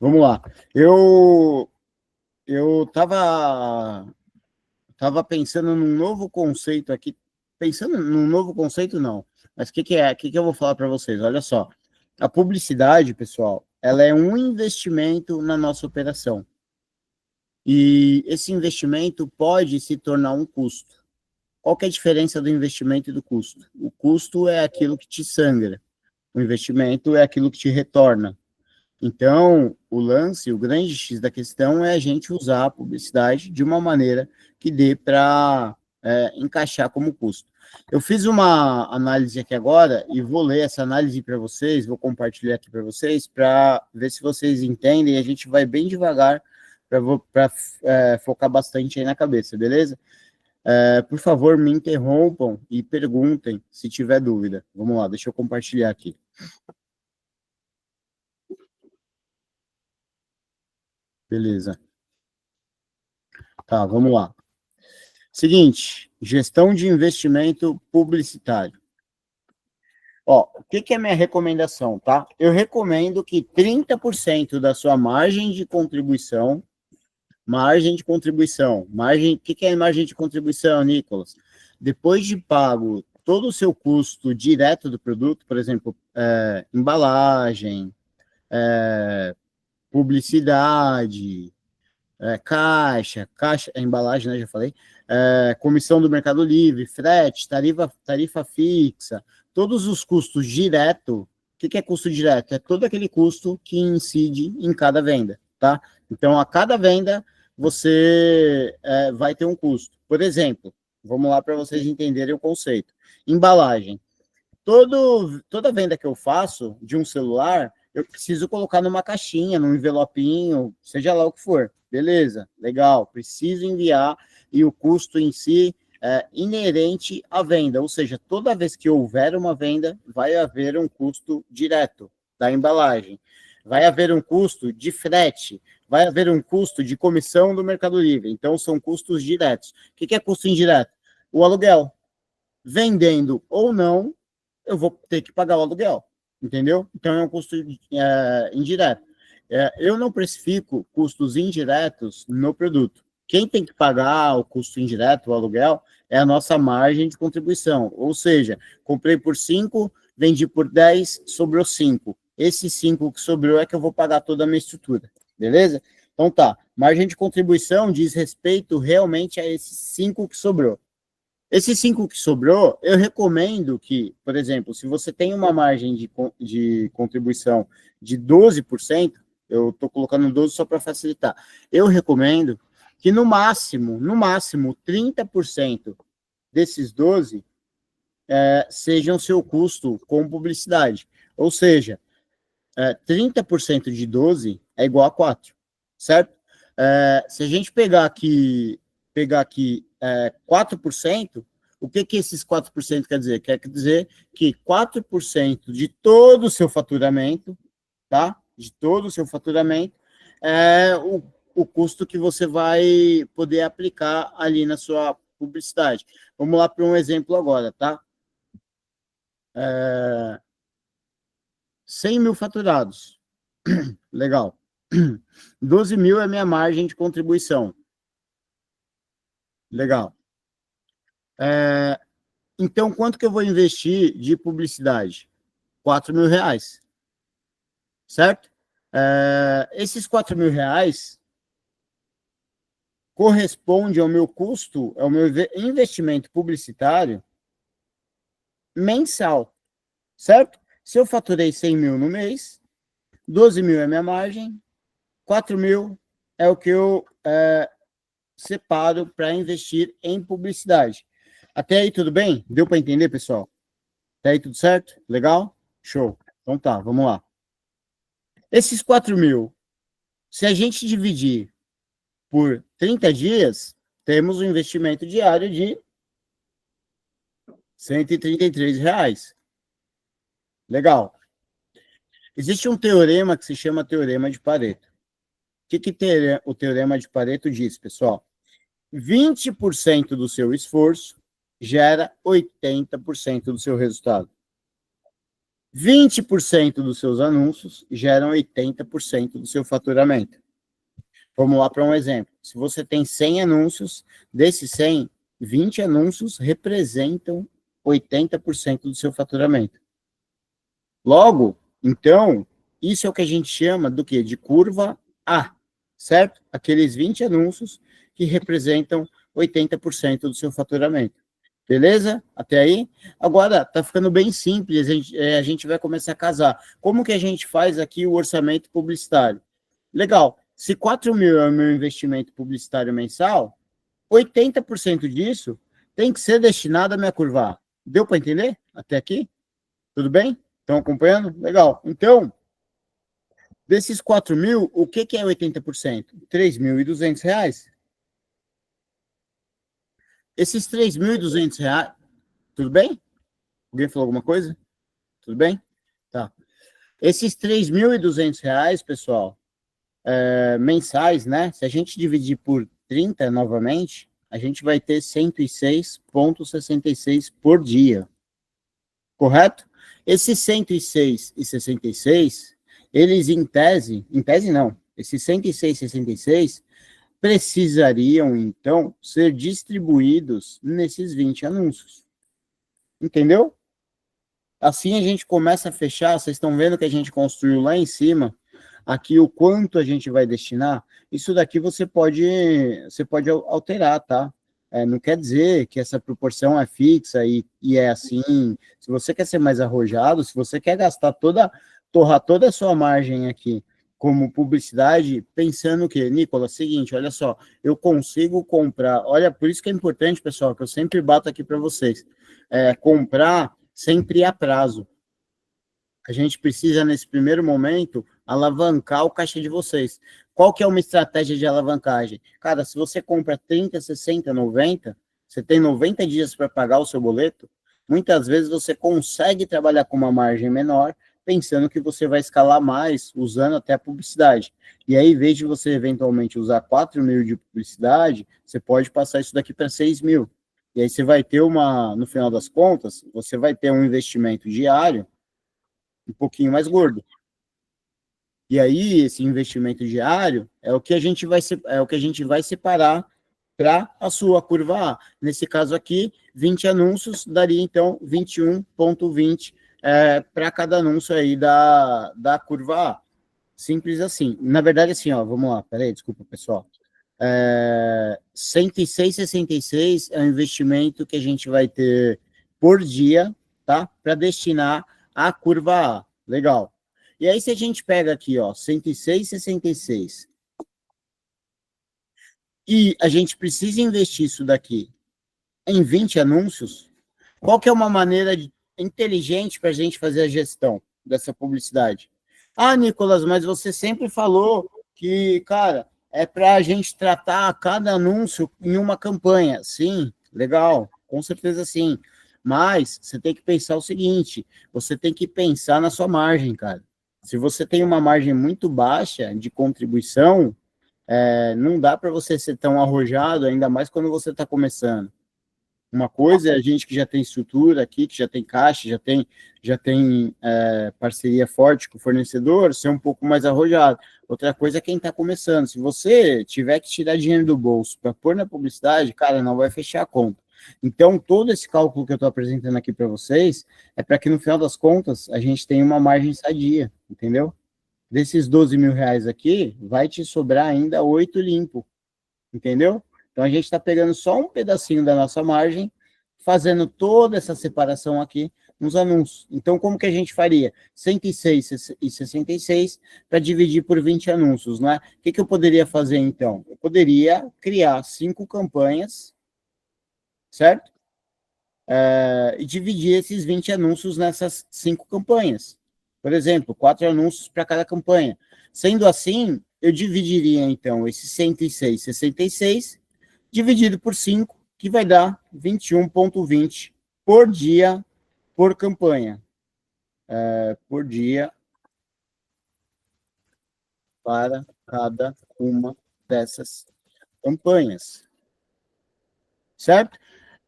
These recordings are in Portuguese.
Vamos lá. Eu tava pensando num novo conceito aqui. Pensando num novo conceito, não. Mas o que é? O que eu vou falar para vocês? Olha só. A publicidade, pessoal, ela é um investimento na nossa operação. E esse investimento pode se tornar um custo. Qual que é a diferença do investimento e do custo? O custo é aquilo que te sangra. O investimento é aquilo que te retorna. Então, o lance, o grande X da questão é a gente usar a publicidade de uma maneira que dê para encaixar como custo. Eu fiz uma análise aqui agora e vou ler essa análise para vocês, vou compartilhar aqui para vocês, para ver se vocês entendem. A gente vai bem devagar para focar bastante aí na cabeça, beleza? Por favor, me interrompam e perguntem se tiver dúvida. Vamos lá, deixa eu compartilhar aqui. Beleza. Tá, vamos lá. Seguinte, gestão de investimento publicitário. Ó, o que é minha recomendação, tá? Eu recomendo que 30% da sua o que é margem de contribuição, Nicolas? Depois de pago todo o seu custo direto do produto, por exemplo, embalagem, publicidade, caixa, embalagem, né, já falei, comissão do Mercado Livre, frete, tarifa fixa, todos os custos direto. O que é custo direto? É todo aquele custo que incide em cada venda, tá? Então, a cada venda, você vai ter um custo. Por exemplo, vamos lá para vocês entenderem o conceito. Embalagem. Toda venda que eu faço de um celular, eu preciso colocar numa caixinha, num envelopinho, seja lá o que for. Beleza, legal, preciso enviar e o custo em si é inerente à venda, ou seja, toda vez que houver uma venda, vai haver um custo direto da embalagem, vai haver um custo de frete, vai haver um custo de comissão do Mercado Livre, então são custos diretos. O que é custo indireto? O aluguel. Vendendo ou não, eu vou ter que pagar o aluguel, entendeu? Então é um custo indireto. Eu não precifico custos indiretos no produto. Quem tem que pagar o custo indireto, o aluguel, é a nossa margem de contribuição. Ou seja, comprei por 5, vendi por 10, sobrou 5. Esse 5 que sobrou é que eu vou pagar toda a minha estrutura, beleza? Então tá, margem de contribuição diz respeito realmente a esses 5 que sobrou. Esses 5 que sobrou, eu recomendo que, por exemplo, se você tem uma margem de contribuição de 12%, eu estou colocando 12 só para facilitar, eu recomendo que no máximo, 30% desses 12 sejam seu custo com publicidade. Ou seja, 30% de 12 é igual a 4, certo? Se a gente pegar aqui 4%, o que esses 4% quer dizer? Quer dizer que 4% de todo o seu faturamento, tá? De todo o seu faturamento, é o custo que você vai poder aplicar ali na sua publicidade. Vamos lá para um exemplo agora, tá? 100 mil faturados. Legal. 12 mil é minha margem de contribuição. Legal. Então, quanto que eu vou investir de publicidade? 4 mil reais. Certo? Esses 4 mil reais corresponde ao meu custo, ao meu investimento publicitário mensal. Certo? Se eu faturei 100 mil no mês, 12 mil é minha margem, 4 mil é o que eu separo para investir em publicidade. Até aí tudo bem? Deu para entender, pessoal? Até aí tudo certo? Legal? Show. Então tá, vamos lá. Esses 4 mil, se a gente dividir por 30 dias, temos um investimento diário de R$ 133. Legal. Existe um teorema que se chama Teorema de Pareto. O que o Teorema de Pareto diz, pessoal? 20% do seu esforço gera 80% do seu resultado. 20% dos seus anúncios geram 80% do seu faturamento. Vamos lá para um exemplo. Se você tem 100 anúncios, desses 100, 20 anúncios representam 80% do seu faturamento. Logo, então, isso é o que a gente chama do quê? De curva A, certo? Aqueles 20 anúncios que representam 80% do seu faturamento. Beleza? Até aí? Agora, tá ficando bem simples, a gente vai começar a casar. Como que a gente faz aqui o orçamento publicitário? Legal. Se 4 mil é o meu investimento publicitário mensal, 80% disso tem que ser destinado a minha curva A. Deu para entender até aqui? Tudo bem? Estão acompanhando? Legal. Então, desses 4 mil, o que é 80%? R$ 3.200. Esses R$ 3.200, tudo bem? Alguém falou alguma coisa? Tudo bem? Tá. Esses R$ 3.200, pessoal, mensais, né? Se a gente dividir por 30 novamente, a gente vai ter 106,66 por dia. Correto? Esses 106,66, eles em tese não, esses 106,66 precisariam, então, ser distribuídos nesses 20 anúncios. Entendeu? Assim a gente começa a fechar, vocês estão vendo que a gente construiu lá em cima, aqui o quanto a gente vai destinar, isso daqui você pode alterar, tá? Não quer dizer que essa proporção é fixa e é assim. Se você quer ser mais arrojado, se você quer gastar torrar toda a sua margem aqui como publicidade, pensando que, Nicolas, seguinte, olha só, eu consigo comprar, olha, por isso que é importante, pessoal, que eu sempre bato aqui para vocês, comprar sempre a prazo. A gente precisa, nesse primeiro momento, alavancar o caixa de vocês. Qual que é uma estratégia de alavancagem? Cara, se você compra 30, 60, 90, você tem 90 dias para pagar o seu boleto, muitas vezes você consegue trabalhar com uma margem menor, pensando que você vai escalar mais, usando até a publicidade. E aí, em vez de você eventualmente usar 4 mil de publicidade, você pode passar isso daqui para 6 mil. E aí você vai ter no final das contas, você vai ter um investimento diário um pouquinho mais gordo. E aí, esse investimento diário é o que a gente vai separar para a sua curva A. Nesse caso aqui, 20 anúncios daria, então, 21,20 para cada anúncio aí da curva A. Simples assim. Na verdade, assim, ó, vamos lá, peraí, desculpa, pessoal. 106,66 é o investimento que a gente vai ter por dia, tá? Para destinar à curva A. Legal. E aí, se a gente pega aqui, ó, 106,66 e a gente precisa investir isso daqui em 20 anúncios, qual que é uma maneira inteligente para a gente fazer a gestão dessa publicidade? Ah, Nicolas, mas você sempre falou que, cara, é para a gente tratar cada anúncio em uma campanha. Sim, legal, com certeza sim. Mas você tem que pensar o seguinte: você tem que pensar na sua margem, cara. Se você tem uma margem muito baixa de contribuição, não dá para você ser tão arrojado, ainda mais quando você está começando. Uma coisa é a gente que já tem estrutura aqui, que já tem caixa, já tem parceria forte com o fornecedor, ser um pouco mais arrojado. Outra coisa é quem está começando. Se você tiver que tirar dinheiro do bolso para pôr na publicidade, cara, não vai fechar a conta. Então, todo esse cálculo que eu estou apresentando aqui para vocês é para que, no final das contas, a gente tenha uma margem sadia, entendeu? Desses R$ 12.000 aqui, vai te sobrar ainda 8 limpo, entendeu? Então, a gente está pegando só um pedacinho da nossa margem, fazendo toda essa separação aqui nos anúncios. Então, como que a gente faria? 106,66 para dividir por 20 anúncios, né? O que eu poderia fazer, então? Eu poderia criar 5 campanhas, certo? E dividir esses 20 anúncios nessas 5 campanhas. Por exemplo, 4 anúncios para cada campanha. Sendo assim, eu dividiria, então, esse 106,66 dividido por 5, que vai dar 21,20 por dia, por campanha. Por dia, para cada uma dessas campanhas. Certo?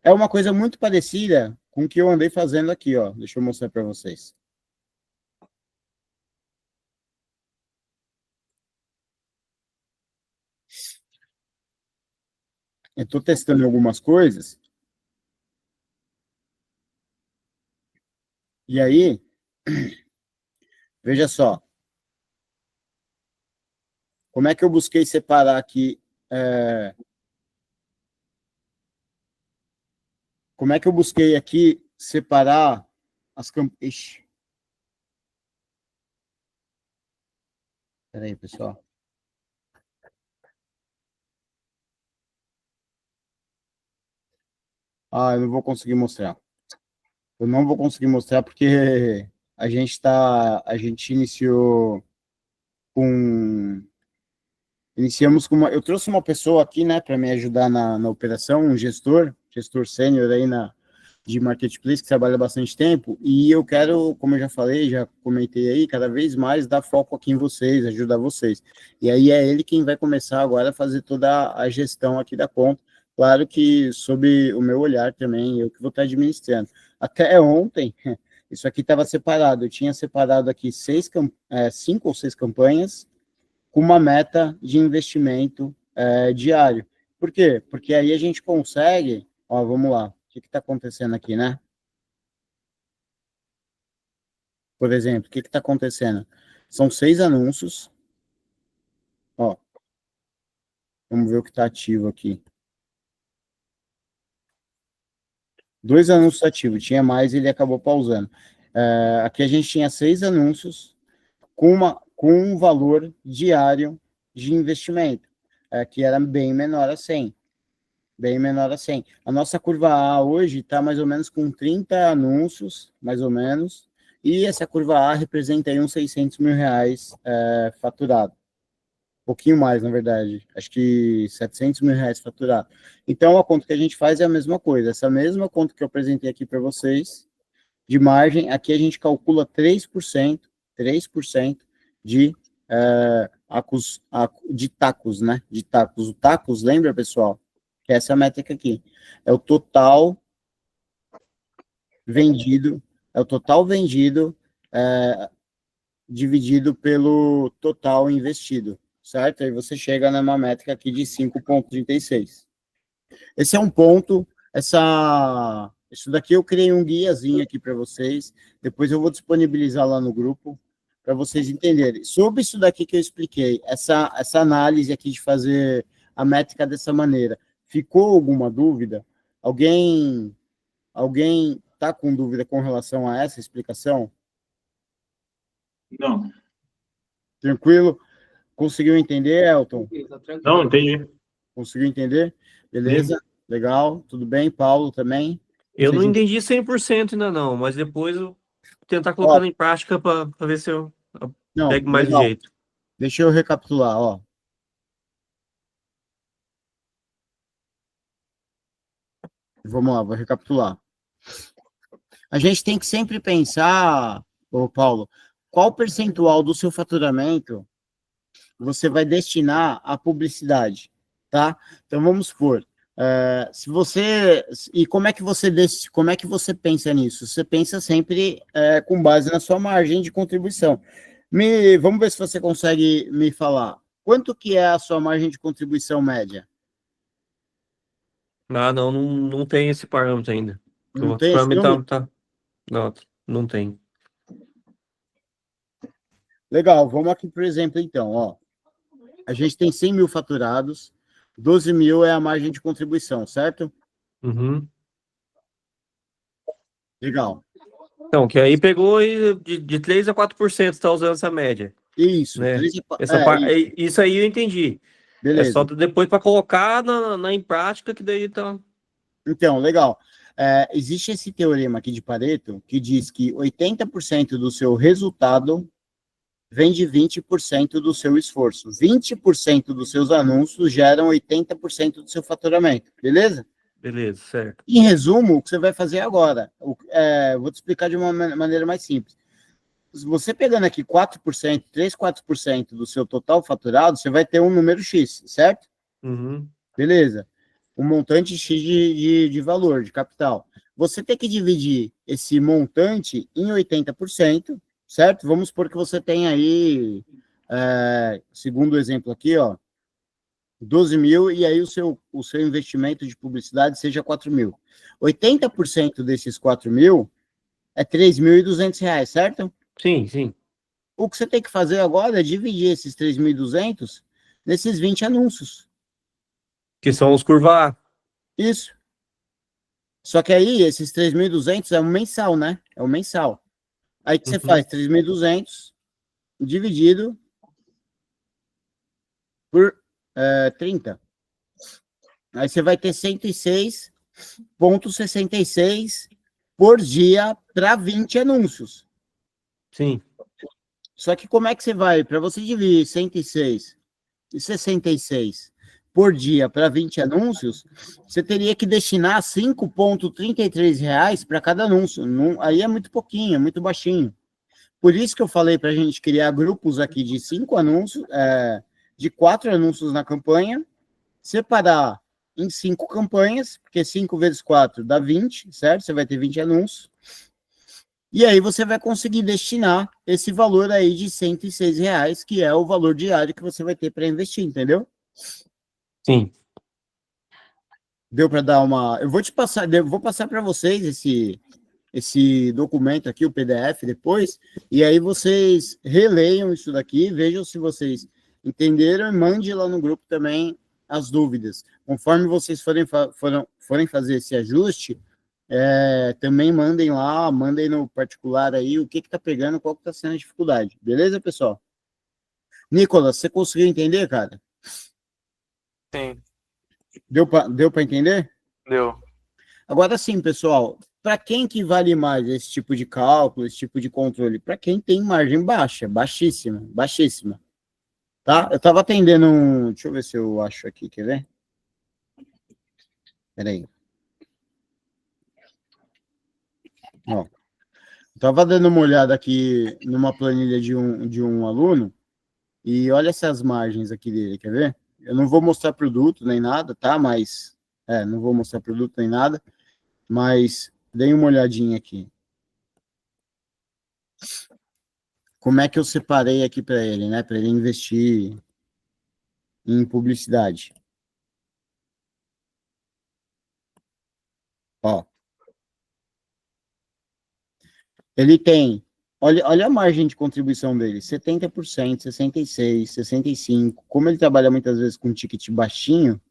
É uma coisa muito parecida com o que eu andei fazendo aqui, ó. Deixa eu mostrar para vocês. Eu estou testando algumas coisas. E aí, veja só, como é que eu busquei separar aqui, como é que eu busquei aqui separar as campanhas. Espera aí, pessoal. Eu não vou conseguir mostrar. Eu não vou conseguir mostrar porque a gente iniciamos com eu trouxe uma pessoa aqui, né, para me ajudar na operação, um gestor sênior aí de marketplace que trabalha bastante tempo, e eu quero, como eu já falei, já comentei aí, cada vez mais dar foco aqui em vocês, ajudar vocês. E aí é ele quem vai começar agora a fazer toda a gestão aqui da conta. Claro que sob o meu olhar também, eu que vou estar administrando. Até ontem, isso aqui estava separado. Eu tinha separado aqui 5 ou 6 campanhas com uma meta de investimento diário. Por quê? Porque aí a gente consegue, ó, vamos lá, o que está acontecendo aqui, né? Por exemplo, o que está acontecendo? São 6 anúncios, ó, vamos ver o que está ativo aqui. 2 anúncios ativos, tinha mais, ele acabou pausando. Aqui a gente tinha 6 anúncios com um valor diário de investimento, que era bem menor a 100. Bem menor a 100. A nossa curva A hoje está mais ou menos com 30 anúncios, mais ou menos, e essa curva A representa aí uns 600 mil reais faturado. Um pouquinho mais, na verdade. Acho que 700 mil reais faturado. Então, a conta que a gente faz é a mesma coisa. Essa mesma conta que eu apresentei aqui para vocês, de margem, aqui a gente calcula 3% de, de tacos, né? De tacos. O tacos, lembra, pessoal? Que é essa métrica aqui. É o total vendido, é o total vendido dividido pelo total investido, certo? Aí você chega numa métrica aqui de 5,36. Esse é um ponto, isso daqui eu criei um guiazinho aqui para vocês, depois eu vou disponibilizar lá no grupo, para vocês entenderem. Sobre isso daqui que eu expliquei, essa análise aqui de fazer a métrica dessa maneira, ficou alguma dúvida? Alguém está com dúvida com relação a essa explicação? Não. Tranquilo? Conseguiu entender, Elton? Não, entendi. Conseguiu entender? Beleza? Sim. Legal, tudo bem? Paulo também? Eu não Vocês... entendi 100% ainda não, mas depois eu tentar Ó, colocando em prática para ver se eu não, pego mais o legal. jeito. Deixa eu recapitular, ó. Vamos lá, vou recapitular. A gente tem que sempre pensar, ô Paulo, qual percentual do seu faturamento você vai destinar à publicidade, tá? Então vamos supor, se você e como é que você pensa nisso? Você pensa sempre com base na sua margem de contribuição. Vamos ver se você consegue me falar quanto que é a sua margem de contribuição média? Não tem esse parâmetro ainda. Não tem esse Provavelmente número? não, não tem. Legal, vamos aqui, por exemplo, então, ó. A gente tem 100 mil faturados, 12 mil é a margem de contribuição, certo? Uhum. Legal. Então, que aí pegou de 3 a 4% está usando essa média, Isso, né? Isso aí eu entendi. É só beleza. depois para colocar em prática que daí tá. Então, legal. Existe esse teorema aqui de Pareto que diz que 80% do seu resultado vem de 20% do seu esforço. 20% dos seus anúncios geram 80% do seu faturamento, beleza? Beleza, certo. Em resumo, o que você vai fazer agora? Vou te explicar de uma maneira mais simples. Você pegando aqui 4%, 3, 4% do seu total faturado, você vai ter um número X, certo? Uhum. Beleza. Um montante X de valor, de capital. Você tem que dividir esse montante em 80%, certo? Vamos supor que você tem aí, segundo o exemplo aqui, ó, 12 mil, e aí o seu investimento de publicidade seja 4 mil. 80% desses 4 mil é 3.200 reais, certo? Sim, sim. O que você tem que fazer agora é dividir esses 3.200 nesses 20 anúncios. Que são os curva A. Isso. Só que aí, esses 3.200 é um mensal, né? É um mensal. Aí que você Uhum. faz 3.200 dividido por 30. Aí você vai ter 106,66 por dia para 20 anúncios. Sim. Só que como é que você vai? Para você dividir 106,66 por dia para 20 anúncios, você teria que destinar R$ 5,33 para cada anúncio. Não, aí é muito pouquinho, é muito baixinho. Por isso que eu falei para a gente criar grupos aqui de 5 anúncios, de 4 anúncios na campanha, separar em 5 campanhas, porque 5 vezes 4 dá 20, certo? Você vai ter 20 anúncios. E aí você vai conseguir destinar esse valor aí de R$ 106, que é o valor diário que você vai ter para investir, entendeu? Sim. Deu para dar uma... Eu vou te passar, vou passar para vocês esse documento aqui, o PDF, depois, e aí vocês releiam isso daqui, vejam se vocês entenderam e mande lá no grupo também as dúvidas. Conforme vocês forem fazer esse ajuste, também mandem lá, mandem no particular aí o que está pegando, qual que está sendo a dificuldade. Beleza, pessoal? Nicolas, você conseguiu entender, cara? Sim, Deu para entender? deu. Agora sim, pessoal, para quem que vale mais esse tipo de cálculo, esse tipo de controle? Para quem tem margem baixa, baixíssima, baixíssima. Tá? Eu estava atendendo um. Deixa eu ver se eu acho aqui, quer ver? Peraí. Ó, estava dando uma olhada aqui numa planilha de um aluno, e olha essas margens aqui dele, quer ver? Eu não vou mostrar produto nem nada, tá? Mas. Não vou mostrar produto nem nada, mas dei uma olhadinha aqui. Como é que eu separei aqui para ele, né? Para ele investir em publicidade. Ó, ele tem, olha a margem de contribuição dele, 70%, 66%, 65%. Como ele trabalha muitas vezes com ticket baixinho,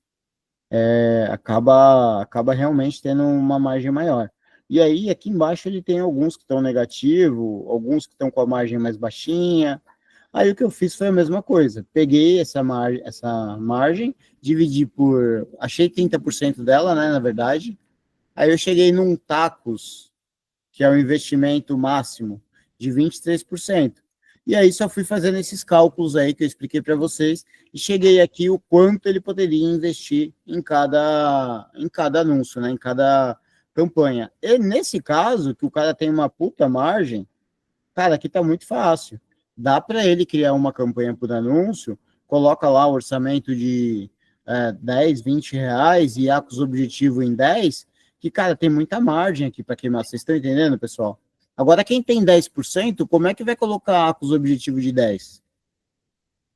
acaba realmente tendo uma margem maior. E aí, aqui embaixo, ele tem alguns que estão negativo, alguns que estão com a margem mais baixinha. Aí o que eu fiz foi a mesma coisa. Peguei essa margem, dividi por. Achei 30% dela, né? Na verdade. Aí eu cheguei num tacos, que é o investimento máximo, de 23%. E aí só fui fazendo esses cálculos aí que eu expliquei para vocês e cheguei aqui o quanto ele poderia investir em cada anúncio, né, em cada campanha. E nesse caso, que o cara tem uma puta margem, cara, aqui tá muito fácil. Dá para ele criar uma campanha por anúncio, coloca lá o orçamento de 10, 20 reais e acos objetivo em 10, que, cara, tem muita margem aqui para queimar. Vocês estão entendendo, pessoal? Agora, quem tem 10%, como é que vai colocar acos objetivo de 10?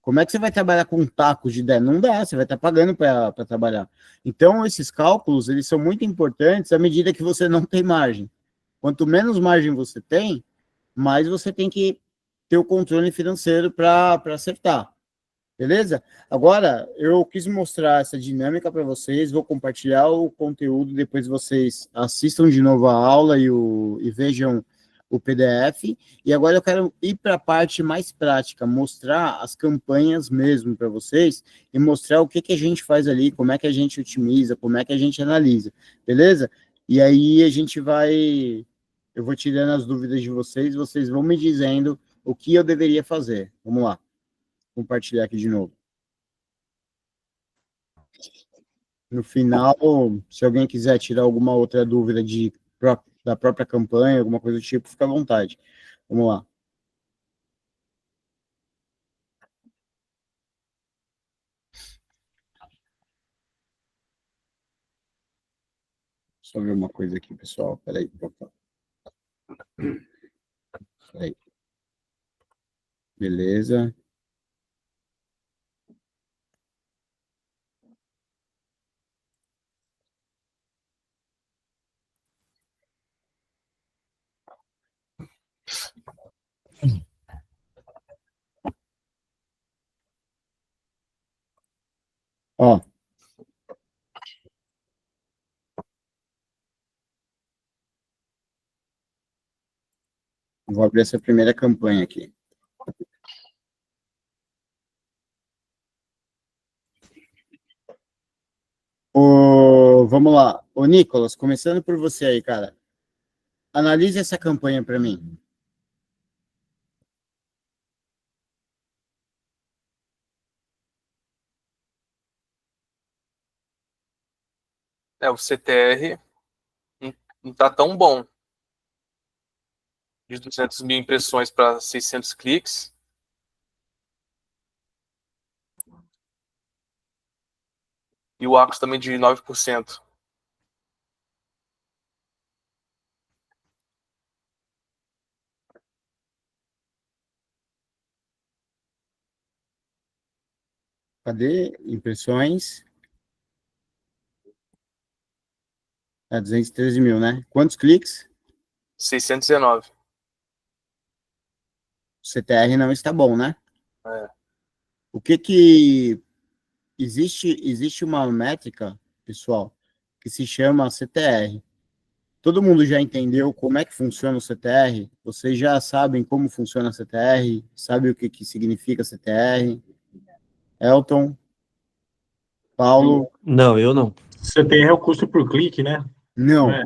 Como é que você vai trabalhar com tacos de 10? Não dá, você vai estar pagando para trabalhar. Então, esses cálculos, eles são muito importantes à medida que você não tem margem. Quanto menos margem você tem, mais você tem que ter o controle financeiro para acertar. Beleza? Agora, eu quis mostrar essa dinâmica para vocês, vou compartilhar o conteúdo, depois vocês assistam de novo a aula e vejam o PDF. E agora eu quero ir para a parte mais prática, mostrar as campanhas mesmo para vocês e mostrar o que, que a gente faz ali, como é que a gente otimiza, como é que a gente analisa, beleza? E aí eu vou tirando as dúvidas de vocês vão me dizendo o que eu deveria fazer. Vamos lá, compartilhar aqui de novo. No final, se alguém quiser tirar alguma outra dúvida da própria campanha, alguma coisa do tipo, fica à vontade. Vamos lá. Só ver uma coisa aqui, pessoal. Peraí. Opa. Peraí. Beleza. Ó. Vou abrir essa primeira campanha aqui. Vamos lá. Ô, Nicolas, começando por você aí, cara. Analise essa campanha para mim. O CTR não tá tão bom. De 200 mil impressões para 600 cliques. E o Acos também de 9%. Cadê? Impressões. 213 mil, né? Quantos cliques? 619. O CTR não está bom, né? É. O que existe uma métrica, pessoal, que se chama CTR. Todo mundo já entendeu como é que funciona o CTR? Vocês já sabem como funciona o CTR? Sabe o que significa CTR? Elton? Paulo? Não, eu não. CTR é o custo por clique, né? Não. É.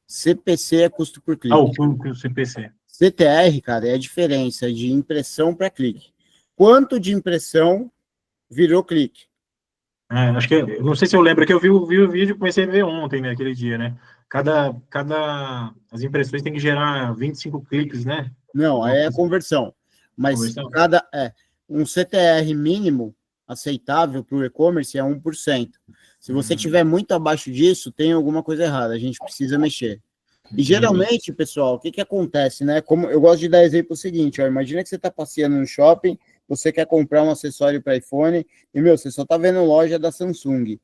CPC é custo por clique. O CPC. CTR, cara, é a diferença de impressão para clique. Quanto de impressão virou clique? Acho que, não sei se eu lembro, que eu vi o vídeo e comecei a ver ontem, né, aquele dia, né? As impressões têm que gerar 25 cliques, né? Não, aí é a conversão. Mas Conversão? um CTR mínimo aceitável para o e-commerce é 1%. Se você tiver muito abaixo disso, tem alguma coisa errada, a gente precisa mexer. E geralmente, pessoal, o que acontece, né? Como eu gosto de dar exemplo seguinte, ó, imagina que você está passeando no shopping, você quer comprar um acessório para iPhone, e, você só está vendo loja da Samsung.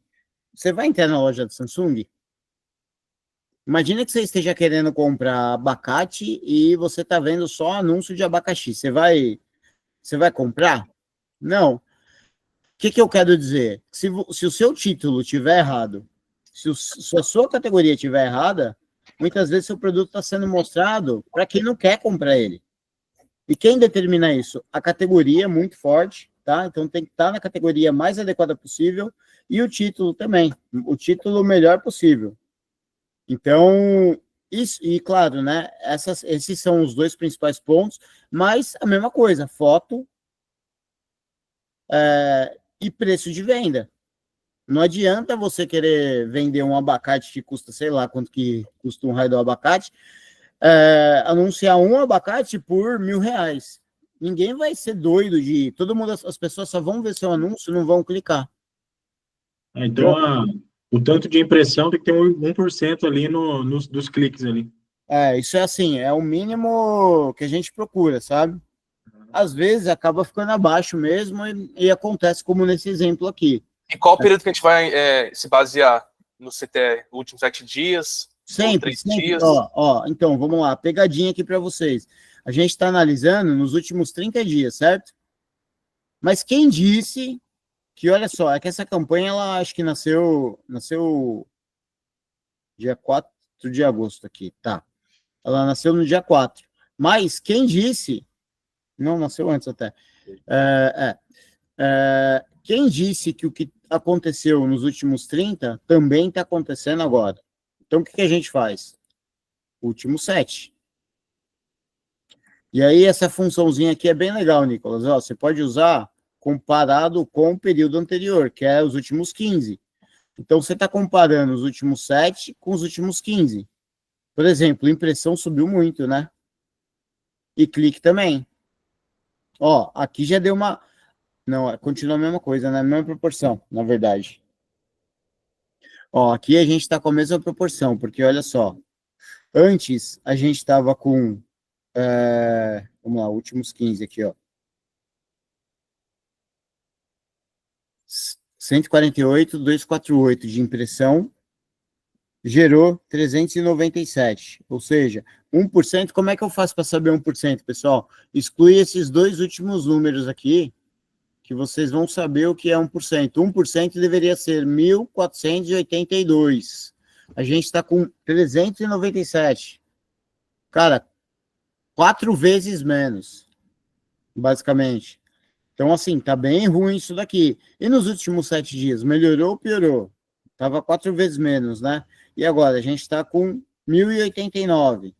Você vai entrar na loja da Samsung? Imagina que você esteja querendo comprar abacate e você está vendo só anúncio de abacaxi. Você vai comprar? Não. O que eu quero dizer? Se o seu título estiver errado, se a sua categoria estiver errada, muitas vezes seu produto está sendo mostrado para quem não quer comprar ele. E quem determina isso? A categoria é muito forte, tá? Então tem que estar na categoria mais adequada possível e o título também. O título melhor possível. Então, isso, e claro, né? Esses são os dois principais pontos, mas a mesma coisa, foto e preço de venda. Não adianta você querer vender um abacate que custa, sei lá, quanto que custa um raio do abacate, anunciar um abacate por R$1.000. Ninguém vai ser doido de... Todo mundo, as pessoas só vão ver seu anúncio e não vão clicar. Então, o tanto de impressão tem que ter 1% ali dos cliques ali. Isso é assim, é o mínimo que a gente procura, sabe? Às vezes acaba ficando abaixo mesmo e acontece como nesse exemplo aqui. E qual o período que a gente vai se basear no CTR? Últimos 7 dias? Sempre. Dias? Então, vamos lá, pegadinha aqui para vocês. A gente está analisando nos últimos 30 dias, certo? Mas quem disse que, olha só, é que essa campanha, ela acho que nasceu dia 4 de agosto aqui, tá? Ela nasceu no dia 4. Mas quem disse... Não, nasceu antes até. Quem disse que o que aconteceu nos últimos 30 também está acontecendo agora? Então, o que a gente faz? Último 7. E aí, essa funçãozinha aqui é bem legal, Nicolas. Ó, você pode usar comparado com o período anterior, que é os últimos 15. Então, você está comparando os últimos 7 com os últimos 15. Por exemplo, impressão subiu muito, né? E clique também. Ó, aqui já deu uma... Não, continua a mesma coisa, né? A mesma proporção, na verdade. Ó, aqui a gente está com a mesma proporção, porque olha só. Antes, a gente estava com... vamos lá, últimos 15 aqui, ó. 148,248 de impressão, gerou 397. Ou seja, 1%, como é que eu faço para saber 1%, pessoal? Exclui esses dois últimos números aqui, que vocês vão saber o que é 1%. 1% deveria ser 1.482. A gente está com 397. Cara, 4 vezes menos, basicamente. Então, assim, tá bem ruim isso daqui. E nos últimos 7 dias, melhorou ou piorou? Tava 4 vezes menos, né? E agora, a gente está com 1.089.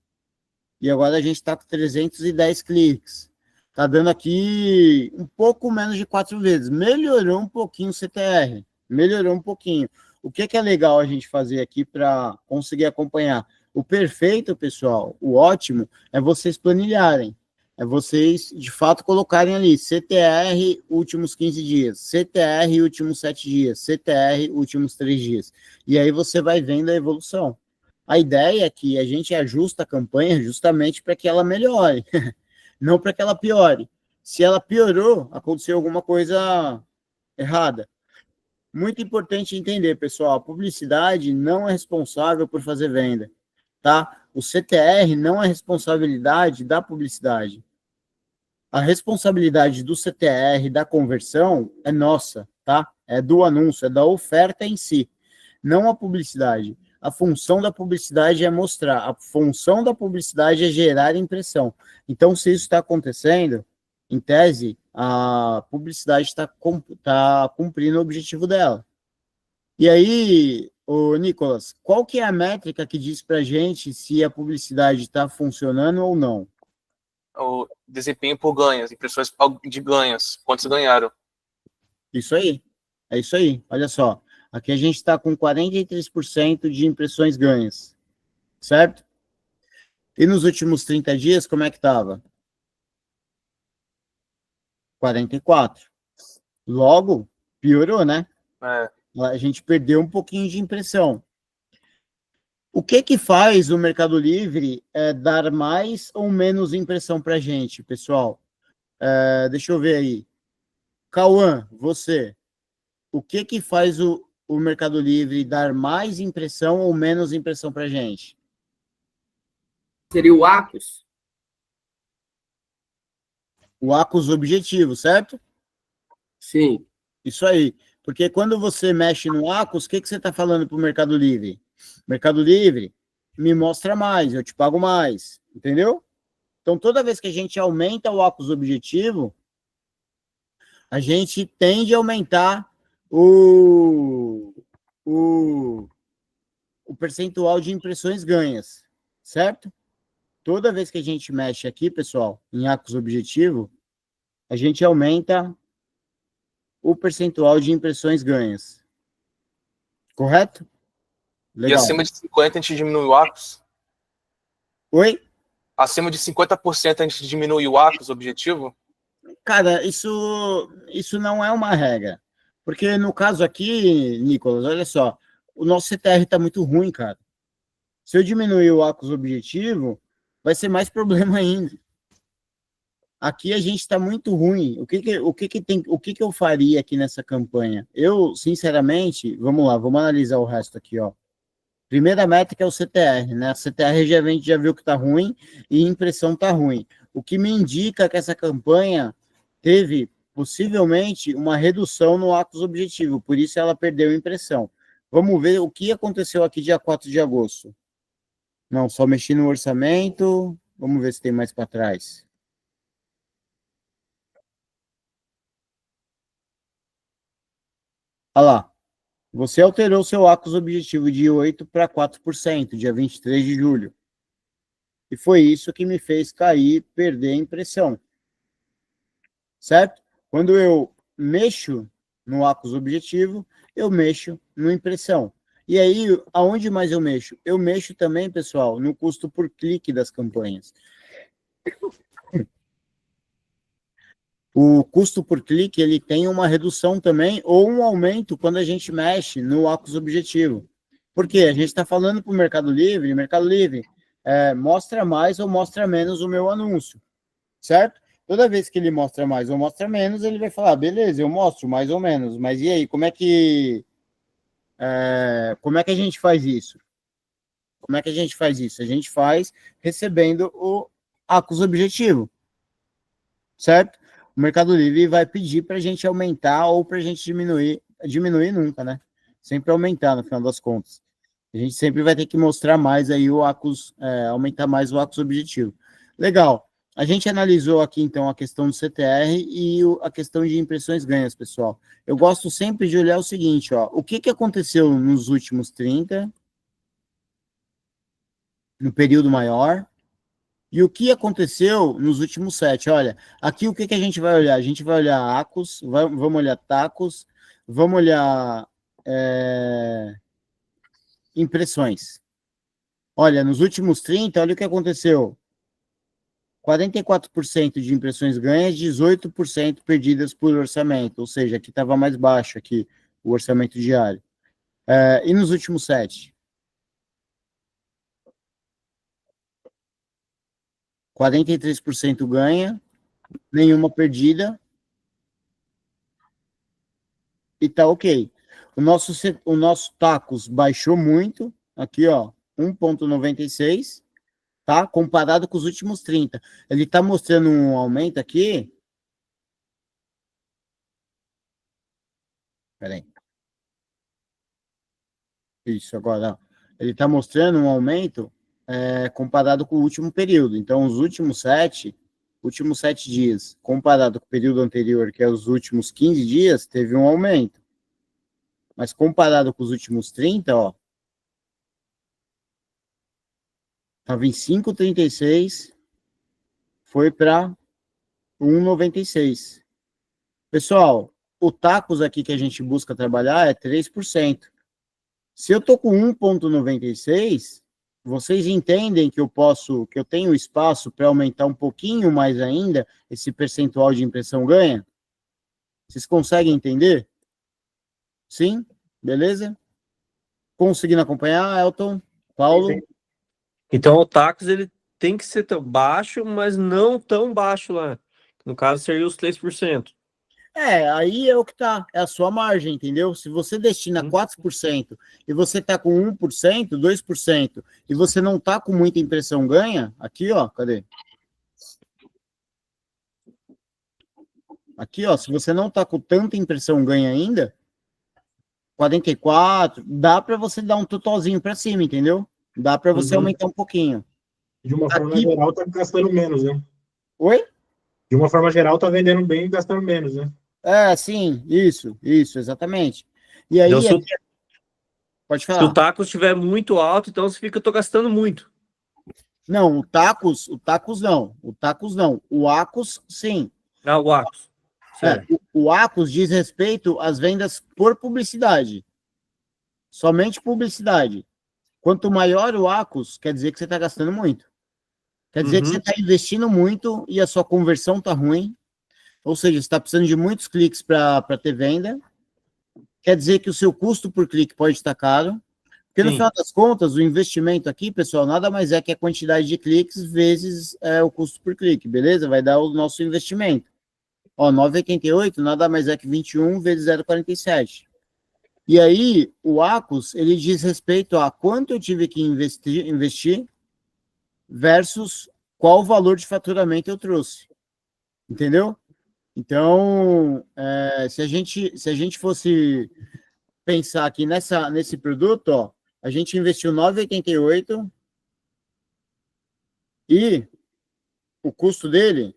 E agora a gente está com 310 cliques. Tá dando aqui um pouco menos de 4 vezes. Melhorou um pouquinho o CTR. Melhorou um pouquinho. O que é legal a gente fazer aqui para conseguir acompanhar? O perfeito, pessoal, o ótimo, é vocês planilharem. É vocês, de fato, colocarem ali CTR últimos 15 dias, CTR últimos 7 dias, CTR últimos 3 dias. E aí você vai vendo a evolução. A ideia é que a gente ajusta a campanha justamente para que ela melhore, não para que ela piore. Se ela piorou, aconteceu alguma coisa errada. Muito importante entender, pessoal, a publicidade não é responsável por fazer venda, tá? O CTR não é responsabilidade da publicidade. A responsabilidade do CTR, da conversão, é nossa, tá? É do anúncio, é da oferta em si, não a publicidade. A função da publicidade é mostrar, a função da publicidade é gerar impressão. Então, se isso está acontecendo, em tese, a publicidade está cumprindo o objetivo dela. E aí, Nicolas, qual que é a métrica que diz para a gente se a publicidade está funcionando ou não? O desempenho por ganhos, impressões de ganhos, quantos ganharam. Isso aí, é isso aí. Olha só, aqui a gente está com 43% de impressões ganhas, certo? E nos últimos 30 dias, como é que estava? 44. Logo, piorou, né? É. A gente perdeu um pouquinho de impressão. O que faz o Mercado Livre dar mais ou menos impressão para a gente, pessoal? Deixa eu ver aí. Cauã, você, o que faz o Mercado Livre dar mais impressão ou menos impressão para a gente? Seria o Acus? O Acus objetivo, certo? Sim. Isso aí. Porque quando você mexe no Acus, o que você está falando para o Mercado Livre? Mercado Livre, me mostra mais, eu te pago mais. Entendeu? Então, toda vez que a gente aumenta o Acus objetivo, a gente tende a aumentar o percentual de impressões ganhas, certo? Toda vez que a gente mexe aqui, pessoal, em Acus objetivo, a gente aumenta o percentual de impressões ganhas. Correto? Legal. E acima de 50% a gente diminui o Acus? Oi? Acima de 50% a gente diminui o Acus objetivo? Cara, isso não é uma regra. Porque no caso aqui, Nicolas, olha só, o nosso CTR está muito ruim, cara. Se eu diminuir o Acus objetivo, vai ser mais problema ainda. Aqui a gente está muito ruim. O que eu faria aqui nessa campanha? Eu, sinceramente, vamos lá, vamos analisar o resto aqui, ó. Primeira métrica é o CTR, né? A CTR a gente já viu que está ruim e a impressão está ruim. O que me indica que essa campanha teve, possivelmente, uma redução no Acus objetivo, por isso ela perdeu a impressão. Vamos ver o que aconteceu aqui dia 4 de agosto. Não, só mexi no orçamento. Vamos ver se tem mais para trás. Olha lá. Você alterou seu Acus objetivo de 8% para 4%, dia 23 de julho. E foi isso que me fez cair, perder a impressão. Certo? Quando eu mexo no Acus objetivo, eu mexo no impressão. E aí, aonde mais eu mexo? Eu mexo também, pessoal, no custo por clique das campanhas. O custo por clique, ele tem uma redução também, ou um aumento quando a gente mexe no Acus objetivo. Por quê? A gente está falando para o Mercado Livre, mostra mais ou mostra menos o meu anúncio, certo? Toda vez que ele mostra mais ou mostra menos, ele vai falar, beleza, eu mostro mais ou menos, mas e aí, como é que a gente faz isso? Como é que a gente faz isso? A gente faz recebendo o Acus objetivo, certo? o Mercado Livre vai pedir para a gente aumentar ou para a gente diminuir nunca, né? Sempre aumentar no final das contas. A gente sempre vai ter que mostrar mais aí o ACOS, aumentar mais o ACOS objetivo. Legal. A gente analisou aqui, então, a questão do CTR e a questão de impressões ganhas, pessoal. Eu gosto sempre de olhar o seguinte, ó, o que aconteceu nos últimos 30, no período maior, e o que aconteceu nos últimos 7. Olha, aqui o que a gente vai olhar? A gente vai olhar ACOS, vamos olhar TACOS, vamos olhar impressões. Olha, nos últimos 30, olha o que aconteceu. 44% de impressões ganhas, 18% perdidas por orçamento, ou seja, aqui estava mais baixo aqui o orçamento diário. E nos últimos 7? 43% ganha, nenhuma perdida, e tá ok. O nosso TACOS baixou muito, aqui ó, 1,96, tá? Comparado com os últimos 30. Ele está mostrando um aumento aqui. Peraí. Isso, agora. Ele está mostrando um aumento comparado com o último período. Então, os últimos 7 dias, comparado com o período anterior, que é os últimos 15 dias, teve um aumento. Mas comparado com os últimos 30, ó, estava em 5,36, foi para 1,96. Pessoal, o TACOS aqui que a gente busca trabalhar é 3%. Se eu estou com 1,96, vocês entendem que eu tenho espaço para aumentar um pouquinho mais ainda esse percentual de impressão ganha? Vocês conseguem entender? Sim? Beleza? Conseguindo acompanhar, Elton? Paulo? Sim. Então o TACOS ele tem que ser tão baixo, mas não tão baixo lá. No caso, seria os 3%. Aí é o que tá, é a sua margem, entendeu? Se você destina 4% e você tá com 1%, 2%, e você não tá com muita impressão ganha, aqui, ó, cadê? Aqui, ó, se você não tá com tanta impressão ganha ainda, 44, dá para você dar um totalzinho para cima, entendeu? Dá para você aumentar um pouquinho. De uma forma geral, tá gastando menos, né? Oi? De uma forma geral, tá vendendo bem e gastando menos, né? Sim, isso, exatamente. E aí, Então, pode se o falar. TACOS estiver muito alto, então significa que eu estou gastando muito. Não, o TACOS não. O TACOS não. O ACOS, sim. Ah, o ACOS. O ACOS diz respeito às vendas por publicidade. Somente publicidade. Quanto maior o ACOS, quer dizer que você está gastando muito. Quer dizer que você está investindo muito e a sua conversão está ruim. Ou seja, você está precisando de muitos cliques para ter venda. Quer dizer que o seu custo por clique pode estar caro. Porque, no final das contas, o investimento aqui, pessoal, nada mais é que a quantidade de cliques vezes o custo por clique, beleza? Vai dar o nosso investimento. Ó, 9,88 nada mais é que 21 vezes 0,47. E aí, o ACOS, ele diz respeito a quanto eu tive que investir versus qual valor de faturamento eu trouxe. Entendeu? Então, se a gente fosse pensar aqui nesse produto, ó, a gente investiu 9,88 e o custo dele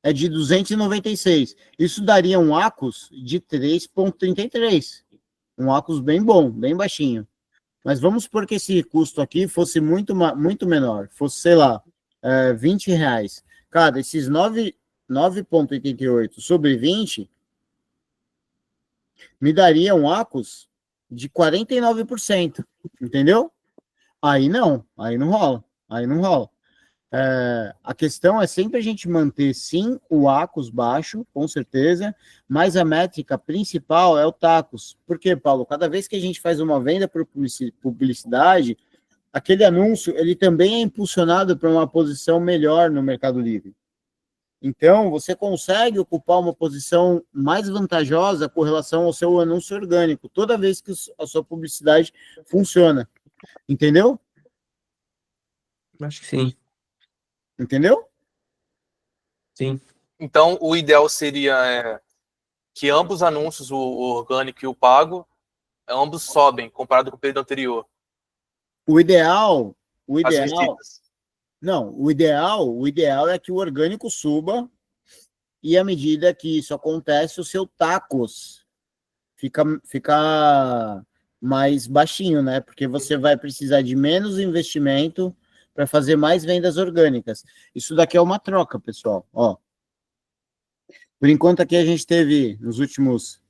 é de 296. Isso daria um ACOS de 3,33. Um ACOS bem bom, bem baixinho. Mas vamos supor que esse custo aqui fosse muito menor. Fosse, sei lá, R$20. Cara, esses 9,88 sobre 20 me daria um ACOS de 49%. Entendeu? Aí não rola. A questão é sempre a gente manter, sim, o ACOS baixo, com certeza, mas a métrica principal é o TACOS. Por quê, Paulo? Cada vez que a gente faz uma venda por publicidade, aquele anúncio, ele também é impulsionado para uma posição melhor no Mercado Livre. Então, você consegue ocupar uma posição mais vantajosa com relação ao seu anúncio orgânico, toda vez que a sua publicidade funciona. Entendeu? Acho que sim. Entendeu? Sim. Então, o ideal seria que ambos os anúncios, o orgânico e o pago, ambos sobem comparado com o período anterior. O ideal, As visitas. não, o ideal é que o orgânico suba e à medida que isso acontece, o seu tacos fica mais baixinho, né? Porque você vai precisar de menos investimento para fazer mais vendas orgânicas. Isso daqui é uma troca, pessoal. Ó, por enquanto aqui a gente teve, nos últimos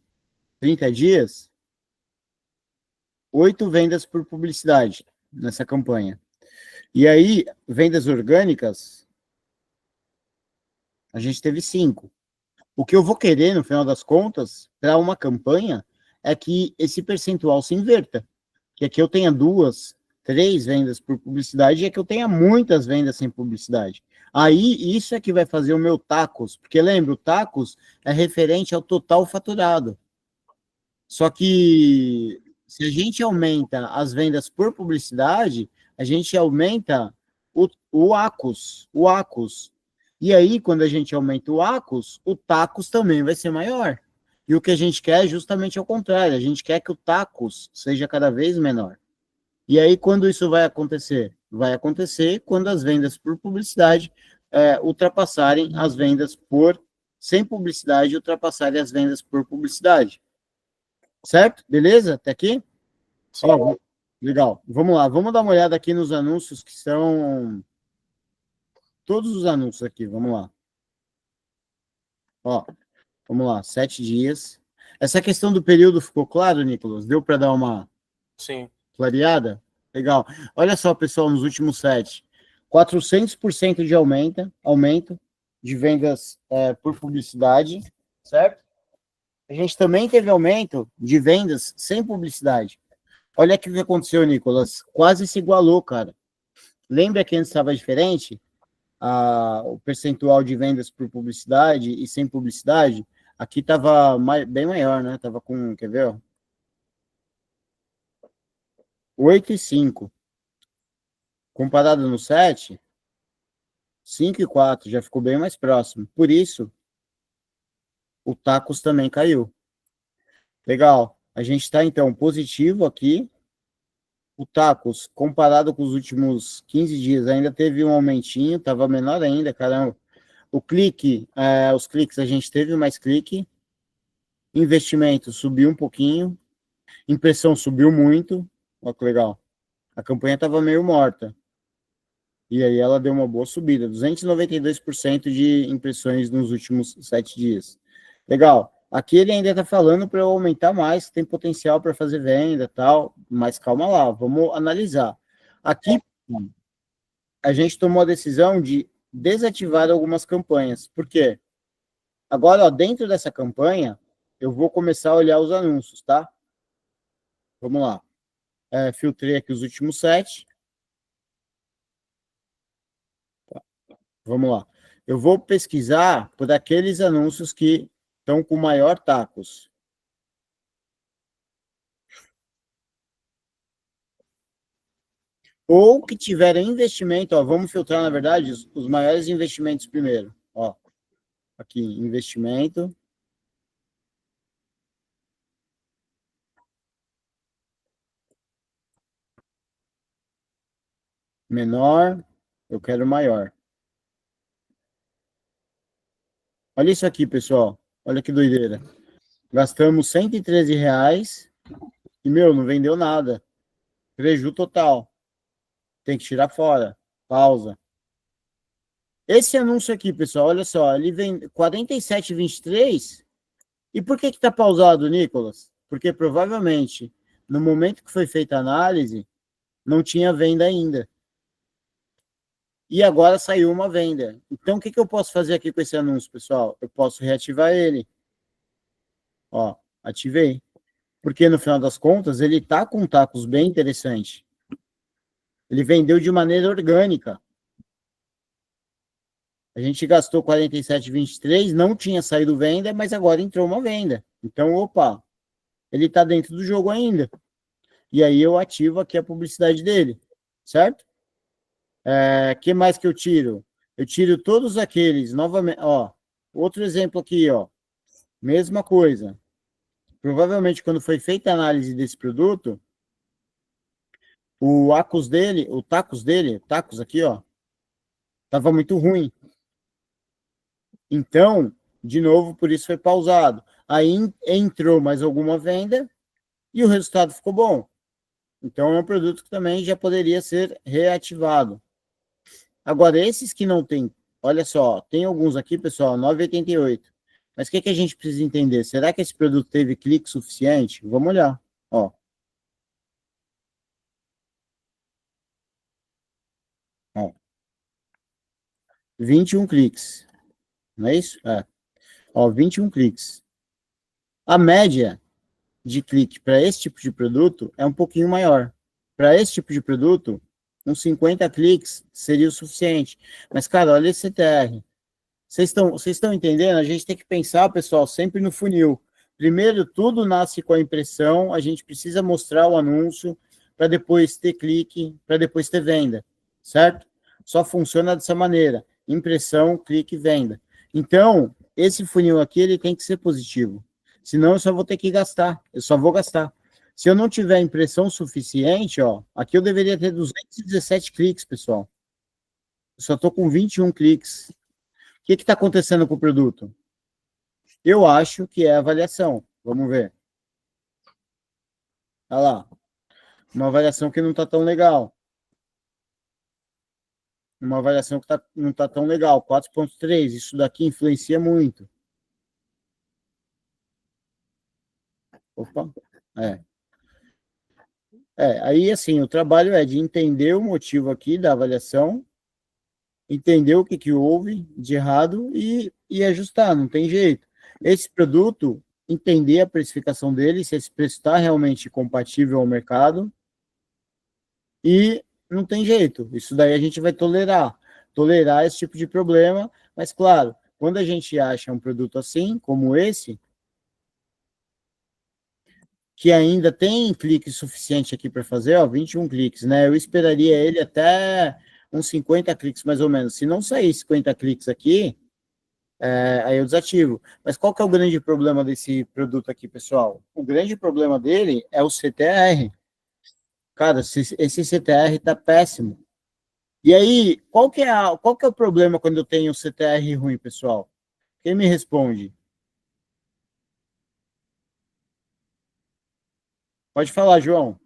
30 dias, 8 vendas por publicidade nessa campanha. E aí, vendas orgânicas, a gente teve 5. O que eu vou querer, no final das contas, para uma campanha, é que esse percentual se inverta. Que aqui eu tenha 2, 3 vendas por publicidade e é que eu tenha muitas vendas sem publicidade. Aí, isso é que vai fazer o meu tacos. Porque lembra, o tacos é referente ao total faturado. Só que se a gente aumenta as vendas por publicidade, a gente aumenta o ACOS. E aí, quando a gente aumenta o ACOS, o TACOS também vai ser maior. E o que a gente quer é justamente ao contrário. A gente quer que o TACOS seja cada vez menor. E aí, quando isso vai acontecer? Vai acontecer quando as vendas por publicidade ultrapassarem as vendas sem publicidade, ultrapassarem as vendas por publicidade. Certo? Beleza? Até aqui? Ó, legal. Vamos lá. Vamos dar uma olhada aqui nos anúncios que são... Todos os anúncios aqui. Vamos lá. Ó, vamos lá. 7 dias. Essa questão do período ficou claro, Nicolas? Deu para dar uma Sim. clareada? Legal. Olha só, pessoal, nos últimos 7. 400% de aumento de vendas por publicidade, certo? A gente também teve aumento de vendas sem publicidade. Olha o que aconteceu, Nicolas. Quase se igualou, cara. Lembra que antes estava diferente? O percentual de vendas por publicidade e sem publicidade? Aqui estava bem maior, né? Estava com, quer ver? 8,5. Comparado no 7, 5,4. Já ficou bem mais próximo. Por isso, o tacos também caiu. Legal. A gente está, então, positivo aqui. O tacos, comparado com os últimos 15 dias, ainda teve um aumentinho, estava menor ainda, caramba. O clique, os cliques, a gente teve mais clique. Investimento subiu um pouquinho. Impressão subiu muito. Olha que legal. A campanha estava meio morta. E aí ela deu uma boa subida. 292% de impressões nos últimos 7 dias. Legal. Aqui ele ainda está falando para eu aumentar mais, que tem potencial para fazer venda e tal, mas calma lá, vamos analisar. Aqui, a gente tomou a decisão de desativar algumas campanhas. Por quê? Agora, ó, dentro dessa campanha, eu vou começar a olhar os anúncios, tá? Vamos lá. Filtrei aqui os últimos 7. Vamos lá. Eu vou pesquisar por aqueles anúncios que estão com maior tacos. Ou que tiverem investimento, ó, vamos filtrar, na verdade, os maiores investimentos primeiro. Ó, aqui, investimento. Menor, eu quero maior. Olha isso aqui, pessoal. Olha que doideira. Gastamos R$113 e, não vendeu nada. Prejuízo total. Tem que tirar fora. Pausa. Esse anúncio aqui, pessoal, olha só, ele vem 47,23. E por que está pausado, Nicolas? Porque provavelmente, no momento que foi feita a análise, não tinha venda ainda. E agora saiu uma venda. Então, o que eu posso fazer aqui com esse anúncio, pessoal? Eu posso reativar ele. Ó, ativei. Porque, no final das contas, ele está com tacos bem interessante. Ele vendeu de maneira orgânica. A gente gastou 47,23, não tinha saído venda, mas agora entrou uma venda. Então, opa, ele está dentro do jogo ainda. E aí eu ativo aqui a publicidade dele, certo? Que mais que eu tiro? eu tiro todos aqueles, novamente, ó, outro exemplo aqui, ó, mesma coisa. Provavelmente, quando foi feita a análise desse produto, o tacos dele, tacos aqui, ó, estava muito ruim. Então, de novo, por isso foi pausado. Aí entrou mais alguma venda e o resultado ficou bom. Então, é um produto que também já poderia ser reativado. Agora, esses que não tem, olha só, tem alguns aqui, pessoal, 9,88. Mas o que a gente precisa entender? Será que esse produto teve clique suficiente? Vamos olhar, ó. Ó. 21 cliques. Não é isso? É. Ó, 21 cliques. A média de clique para esse tipo de produto é um pouquinho maior. Para esse tipo de produto, uns 50 cliques seria o suficiente. Mas, cara, olha esse CTR. Vocês estão entendendo? A gente tem que pensar, pessoal, sempre no funil. Primeiro, tudo nasce com a impressão, a gente precisa mostrar o anúncio para depois ter clique, para depois ter venda, certo? Só funciona dessa maneira. Impressão, clique, venda. Então, esse funil aqui, ele tem que ser positivo. Senão, eu só vou ter que gastar. Eu só vou gastar. Se eu não tiver impressão suficiente, ó, aqui eu deveria ter 217 cliques, pessoal. Eu só estou com 21 cliques. O que está acontecendo com o produto? Eu acho que é a avaliação. Vamos ver. Olha lá. Uma avaliação que não está tão legal. Uma avaliação que não está tão legal. 4,3. Isso daqui influencia muito. Opa. Aí assim, o trabalho é de entender o motivo aqui da avaliação, entender o que houve de errado e ajustar, não tem jeito. Esse produto, entender a precificação dele, se esse preço está realmente compatível ao mercado, e não tem jeito. Isso daí a gente vai tolerar esse tipo de problema, mas claro, quando a gente acha um produto assim, como esse, que ainda tem clique suficiente aqui para fazer, ó, 21 cliques, né? Eu esperaria ele até uns 50 cliques, mais ou menos. Se não sair 50 cliques aqui, aí eu desativo. Mas qual que é o grande problema desse produto aqui, pessoal? O grande problema dele é o CTR. Cara, esse CTR tá péssimo. E aí, qual que é o problema quando eu tenho CTR ruim, pessoal? Quem me responde? Pode falar, João.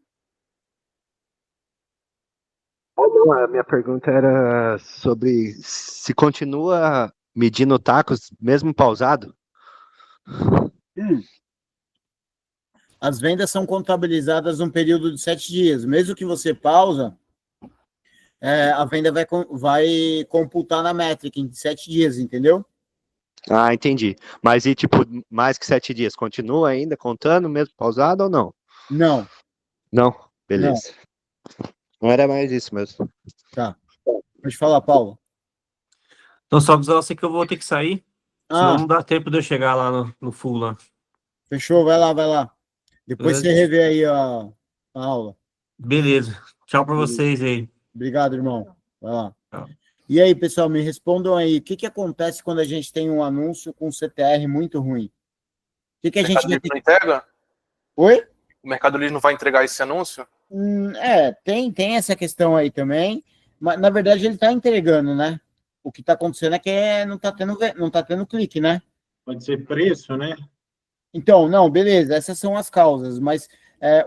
Não, a minha pergunta era sobre se continua medindo tacos mesmo pausado. As vendas são contabilizadas num período de 7 dias. Mesmo que você pausa, a venda vai computar na métrica em 7 dias, entendeu? Ah, entendi. Mas e tipo, mais que 7 dias, continua ainda contando mesmo pausado ou não? Não. Não? Beleza. Não era mais isso mesmo. Tá. Pode falar, Paulo. Então, só avisar você que eu vou ter que sair, senão Ah, não dá tempo de eu chegar lá no full lá. fechou, vai lá. Depois você revê aí a aula. Beleza. Tchau pra vocês aí. Obrigado, irmão. Vai lá. Tchau. E aí, pessoal, me respondam aí. O que acontece quando a gente tem um anúncio com CTR muito ruim? O que a O gente Mercado vai Livre ter não que... entrega? Oi? O Mercado Livre não vai entregar esse anúncio? Tem essa questão aí também. Mas, na verdade, ele está entregando, né? O que está acontecendo é que não tá tendo clique, né? Pode ser preço, né? Então, não, beleza, essas são as causas, mas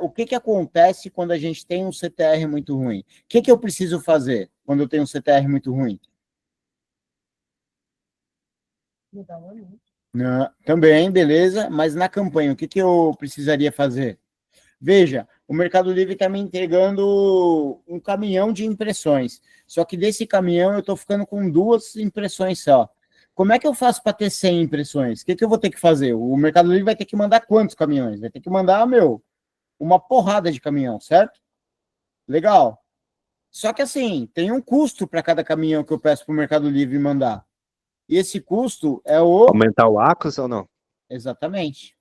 o que acontece quando a gente tem um CTR muito ruim? O que eu preciso fazer quando eu tenho um CTR muito ruim? Não, também, beleza, mas na campanha, o que eu precisaria fazer? Veja, o Mercado Livre está me entregando um caminhão de impressões, só que desse caminhão eu estou ficando com 2 impressões só. Como é que eu faço para ter 100 impressões? O que eu vou ter que fazer? O Mercado Livre vai ter que mandar quantos caminhões? Vai ter que mandar, uma porrada de caminhão, certo? Legal. Só que assim, tem um custo para cada caminhão que eu peço para o Mercado Livre mandar. E esse custo é o... Aumentar o ACOS ou não? Exatamente.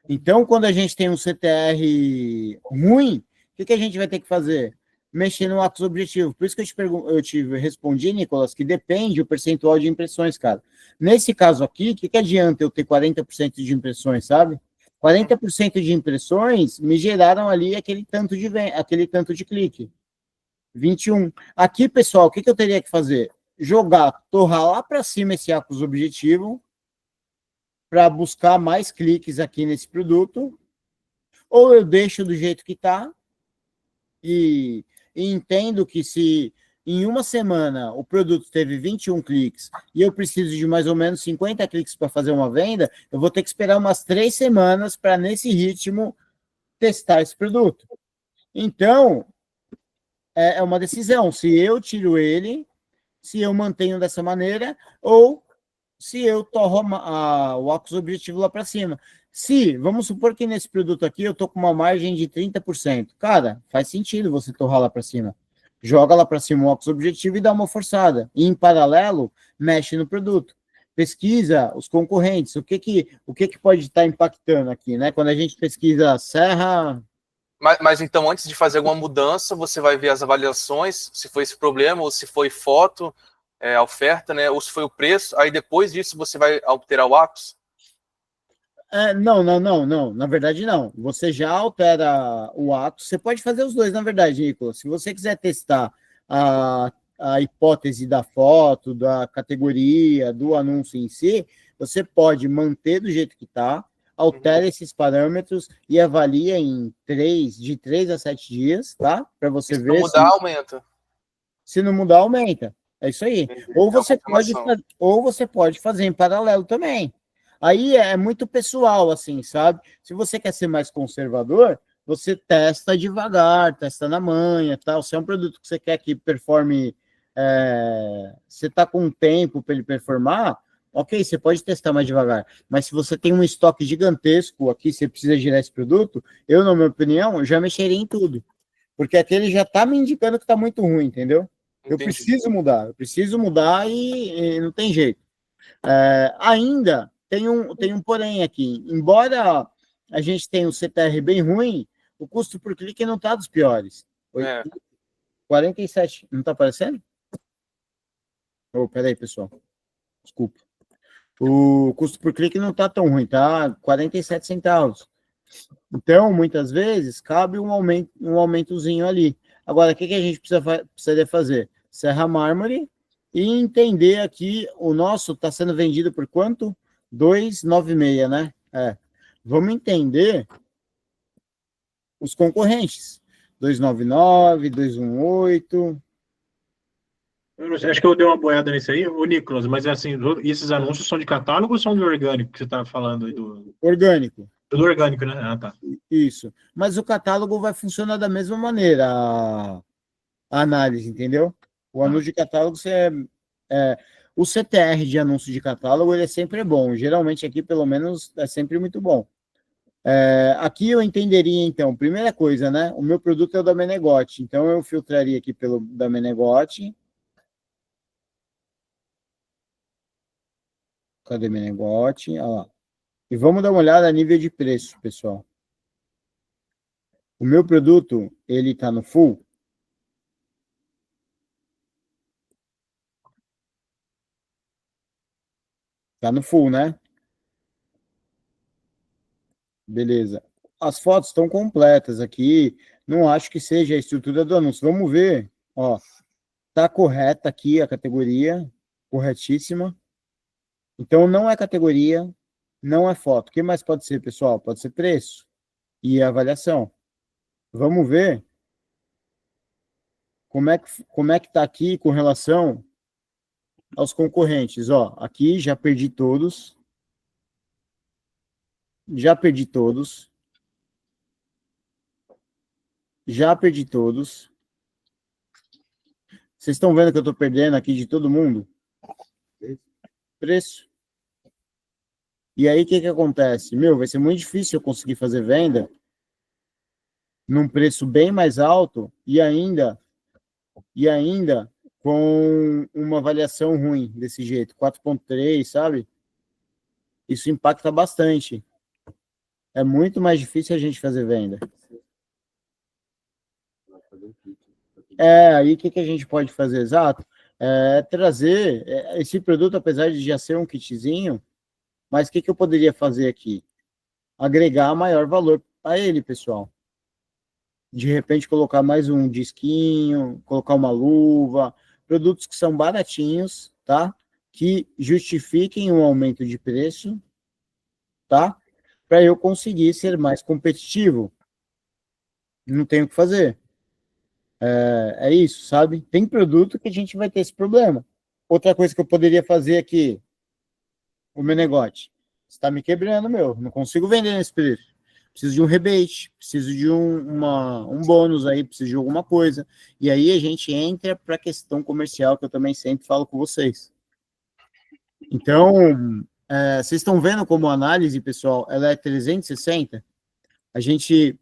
Então, quando a gente tem um CTR ruim, o que a gente vai ter que fazer? mexer no Acus Objetivo. Por isso que eu te respondi, Nicolas, que depende o percentual de impressões, cara. Nesse caso aqui, o que adianta eu ter 40% de impressões, sabe? 40% de impressões me geraram ali aquele tanto de clique. 21. Aqui, pessoal, o que eu teria que fazer? Torrar lá para cima esse Acus Objetivo para buscar mais cliques aqui nesse produto, ou eu deixo do jeito que está e entendo que se em uma semana o produto teve 21 cliques e eu preciso de mais ou menos 50 cliques para fazer uma venda, eu vou ter que esperar umas 3 semanas para, nesse ritmo, testar esse produto. Então, é uma decisão, se eu tiro ele, se eu mantenho dessa maneira, ou se eu torro o Acus Objetivo lá para cima. Vamos supor que nesse produto aqui eu estou com uma margem de 30%. Cara, faz sentido você torrar lá para cima. Joga lá para cima o Acus Objetivo e dá uma forçada. E, em paralelo, mexe no produto. Pesquisa os concorrentes. O que pode estar impactando aqui, né? Quando a gente pesquisa Serra... Mas então, antes de fazer alguma mudança, você vai ver as avaliações, se foi esse problema, ou se foi foto, a oferta, né? Ou se foi o preço. Aí depois disso você vai alterar o Acus? Não. Na verdade, não. Você já altera o Acus. Você pode fazer os dois, na verdade, Nicolas. Se você quiser testar a hipótese da foto, da categoria, do anúncio em si, você pode manter do jeito que está, altera esses parâmetros e avalia de 3 a 7 dias, tá? Para você ver. Se não mudar, aumenta. Se não mudar, aumenta. É isso aí. Ou você pode fazer em paralelo também. Aí é muito pessoal, assim, sabe? Se você quer ser mais conservador, você testa devagar, testa na manha, tal. Se é um produto que você quer que performe, você está com tempo para ele performar, ok, você pode testar mais devagar. Mas se você tem um estoque gigantesco aqui, você precisa girar esse produto, eu, na minha opinião, já mexeria em tudo. Porque aquele já está me indicando que está muito ruim, entendeu? Eu preciso mudar e não tem jeito. Ainda tem um porém aqui. Embora a gente tenha um CTR bem ruim, o custo por clique não está dos piores. 47, não está aparecendo? Peraí, pessoal. Desculpa. O custo por clique não está tão ruim, tá? 47 centavos. Então, muitas vezes, cabe um aumentozinho ali. Agora, o que a gente precisaria fazer? Serra Mármore e entender aqui, o nosso está sendo vendido por quanto? 2,96, né? Vamos entender os concorrentes. 2,99, 2,18. Acho que eu dei uma boiada nisso aí, ô Nicolas, mas assim, esses anúncios são de catálogo ou são do orgânico que você estava falando aí? Orgânico. Do orgânico, né? Ah, tá. Isso. Mas o catálogo vai funcionar da mesma maneira, a análise, entendeu? O anúncio de catálogo, o CTR de anúncio de catálogo, ele é sempre bom. Geralmente aqui, pelo menos, é sempre muito bom. Aqui eu entenderia, então, primeira coisa, né? O meu produto é o da Menegote, então eu filtraria aqui pelo da Menegote. Cadê Menegote? Olha lá. E vamos dar uma olhada a nível de preço, pessoal. O meu produto, ele está no full. Está no full, né? Beleza. As fotos estão completas aqui. Não acho que seja a estrutura do anúncio. Vamos ver. Ó, tá correta aqui a categoria. Corretíssima. Então, não é categoria, não é foto. O que mais pode ser, pessoal? Pode ser preço e avaliação. Vamos ver como é que tá aqui com relação aos concorrentes. Ó, aqui já perdi todos. Já perdi todos. Vocês estão vendo que eu estou perdendo aqui de todo mundo? Preço. E aí, o que acontece? Vai ser muito difícil eu conseguir fazer venda num preço bem mais alto e ainda com uma avaliação ruim desse jeito, 4,3, sabe? Isso impacta bastante. É muito mais difícil a gente fazer venda. Aí o que a gente pode fazer, exato? Trazer esse produto, apesar de já ser um kitzinho, mas o que eu poderia fazer aqui? Agregar maior valor a ele, pessoal. De repente, colocar mais um disquinho, colocar uma luva, produtos que são baratinhos, tá? Que justifiquem um aumento de preço, tá? Para eu conseguir ser mais competitivo. Não tenho o que fazer. É isso, sabe? Tem produto que a gente vai ter esse problema. Outra coisa que eu poderia fazer aqui, o meu negócio. Está me quebrando, meu. Não consigo vender nesse preço. Preciso de um rebate, preciso de um bônus aí, preciso de alguma coisa. E aí a gente entra para a questão comercial, que eu também sempre falo com vocês. Então, vocês estão vendo como a análise, pessoal, ela é 360? A gente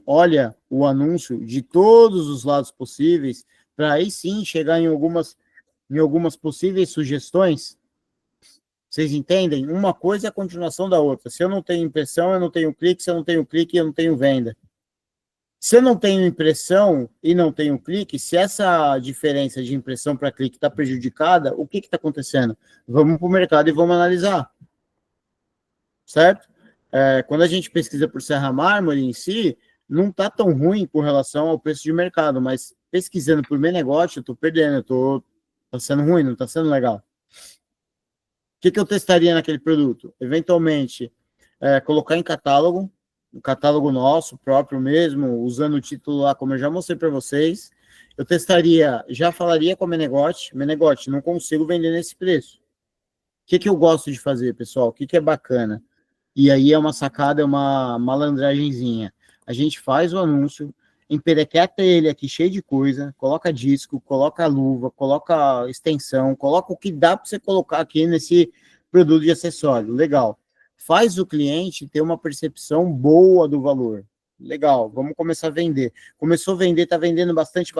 olha o anúncio de todos os lados possíveis, para aí sim chegar em algumas possíveis sugestões. Vocês entendem? Uma coisa é a continuação da outra. Se eu não tenho impressão, eu não tenho clique. Se eu não tenho clique, eu não tenho venda. Se eu não tenho impressão e não tenho clique, se essa diferença de impressão para clique está prejudicada, o que está acontecendo? Vamos para o mercado e vamos analisar. Certo? Quando a gente pesquisa por Serra Mármore em si, não está tão ruim com relação ao preço de mercado, mas pesquisando por meu negócio, eu estou perdendo, está sendo ruim, não está sendo legal. O que eu testaria naquele produto? Eventualmente, colocar em catálogo, um catálogo nosso, próprio mesmo, usando o título lá, como eu já mostrei para vocês. Eu testaria, já falaria com o meu negócio, não consigo vender nesse preço. O que eu gosto de fazer, pessoal? O que é bacana? E aí é uma sacada, é uma malandragenzinha. A gente faz o anúncio, emperequeta ele aqui cheio de coisa, coloca disco, coloca luva, coloca extensão, coloca o que dá para você colocar aqui nesse produto de acessório. Legal. Faz o cliente ter uma percepção boa do valor. Legal, vamos começar a vender. Começou a vender, está vendendo bastante,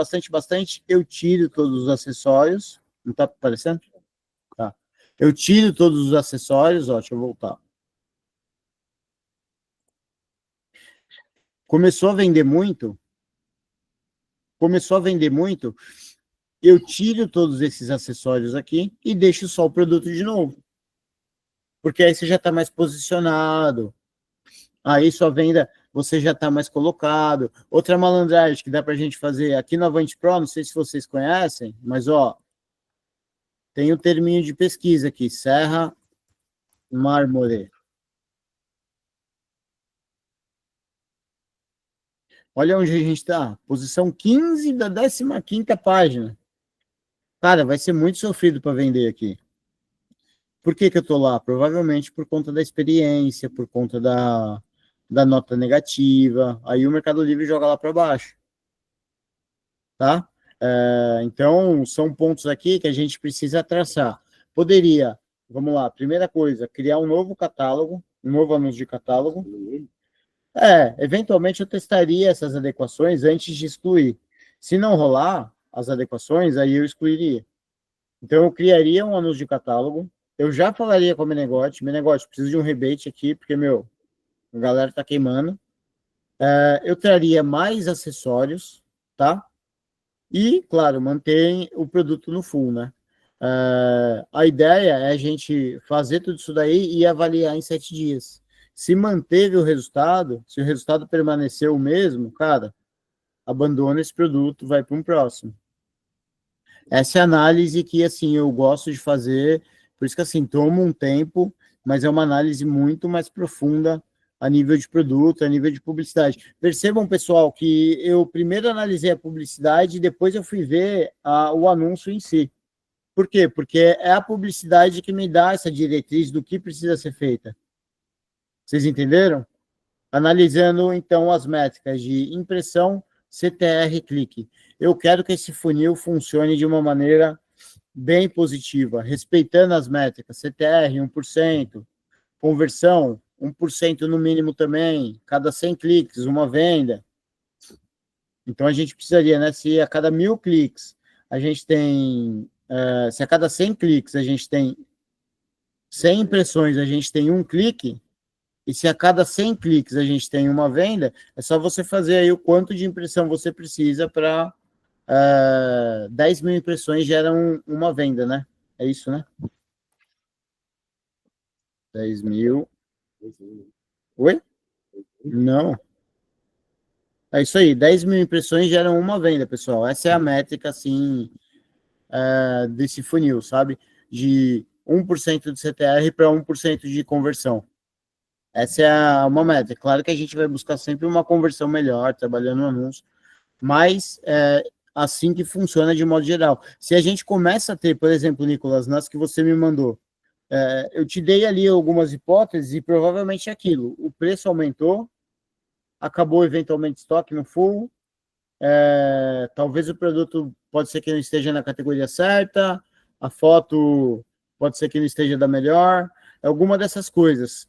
eu tiro todos os acessórios. Não está aparecendo? Tá. Eu tiro todos os acessórios, deixa eu voltar. Começou a vender muito, eu tiro todos esses acessórios aqui e deixo só o produto de novo. Porque aí você já está mais posicionado. Aí sua venda, você já está mais colocado. Outra malandragem que dá para a gente fazer aqui no Avante Pro, não sei se vocês conhecem, mas tem um terminho de pesquisa aqui, Serra Mármore. Olha onde a gente está, posição 15 da 15ª página. Cara, vai ser muito sofrido para vender aqui. Por que eu estou lá? Provavelmente por conta da experiência, por conta da nota negativa. Aí o Mercado Livre joga lá para baixo. Tá? Então, são pontos aqui que a gente precisa traçar. Poderia, vamos lá, primeira coisa, criar um novo catálogo, um novo anúncio de catálogo. Eventualmente eu testaria essas adequações antes de excluir. Se não rolar as adequações, aí eu excluiria. Então, eu criaria um anúncio de catálogo, eu já falaria com o meu negócio, preciso de um rebate aqui, porque, a galera tá queimando. Eu traria mais acessórios, tá? E, claro, mantém o produto no full, né? A ideia é a gente fazer tudo isso daí e avaliar em 7 dias. Se manteve o resultado, se o resultado permaneceu o mesmo, cara, abandona esse produto, vai para um próximo. Essa é a análise que, assim, eu gosto de fazer, por isso que, assim, toma um tempo, mas é uma análise muito mais profunda a nível de produto, a nível de publicidade. Percebam, pessoal, que eu primeiro analisei a publicidade e depois eu fui ver o anúncio em si. Por quê? Porque é a publicidade que me dá essa diretriz do que precisa ser feita. Vocês entenderam? Analisando, então, as métricas de impressão, CTR, clique. Eu quero que esse funil funcione de uma maneira bem positiva, respeitando as métricas, CTR, 1%, conversão, 1% no mínimo também, cada 100 cliques, uma venda. Então, a gente precisaria, né, se a cada 1.000 cliques, a gente tem, se a cada 100 cliques, a gente tem 100 impressões, a gente tem um clique, e se a cada 100 cliques a gente tem uma venda, é só você fazer aí o quanto de impressão você precisa para 10 mil impressões geram uma venda, né? É isso, né? 10 mil. Oi? Não. É isso aí, 10 mil impressões geram uma venda, pessoal. Essa é a métrica, assim, desse funil, sabe? De 1% de CTR para 1% de conversão. Essa é uma métrica. Claro que a gente vai buscar sempre uma conversão melhor, trabalhando no anúncio, mas é assim que funciona de modo geral. Se a gente começa a ter, por exemplo, Nicolas, nas que você me mandou, eu te dei ali algumas hipóteses e provavelmente é aquilo. O preço aumentou, acabou eventualmente estoque no full, talvez o produto pode ser que não esteja na categoria certa, a foto pode ser que não esteja da melhor, alguma dessas coisas.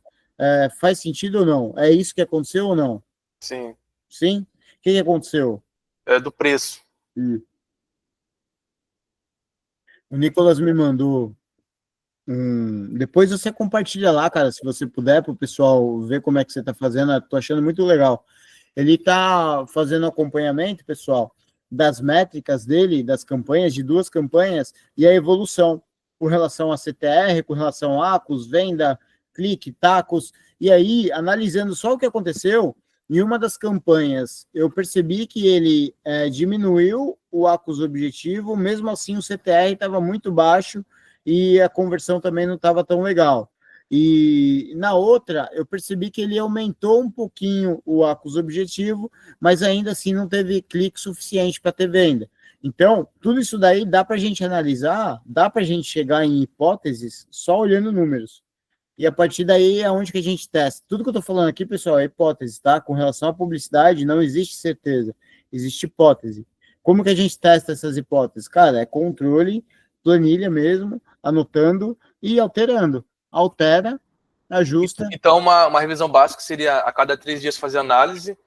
Faz sentido ou não? É isso que aconteceu ou não? Sim. Sim? O que aconteceu? É do preço. O Nicolas me mandou depois você compartilha lá, cara, se você puder, para o pessoal ver como é que você está fazendo. Eu tô achando muito legal. Ele está fazendo acompanhamento, pessoal, das métricas dele, das campanhas, de 2 campanhas, e a evolução com relação a CTR, com relação a ACOS, venda, clique, tacos. E aí, analisando só o que aconteceu, em uma das campanhas, eu percebi que ele diminuiu o ACOS objetivo, mesmo assim o CTR estava muito baixo, e a conversão também não estava tão legal. E na outra, eu percebi que ele aumentou um pouquinho o ACOS objetivo, mas ainda assim não teve clique suficiente para ter venda. Então, tudo isso daí dá para a gente analisar, dá para a gente chegar em hipóteses só olhando números. E a partir daí é onde que a gente testa. Tudo que eu estou falando aqui, pessoal, é hipótese, tá? Com relação à publicidade, não existe certeza, existe hipótese. Como que a gente testa essas hipóteses? Cara, é controle, planilha mesmo, anotando e alterando. Altera, ajusta. Então, uma revisão básica seria a cada 3 dias fazer análise.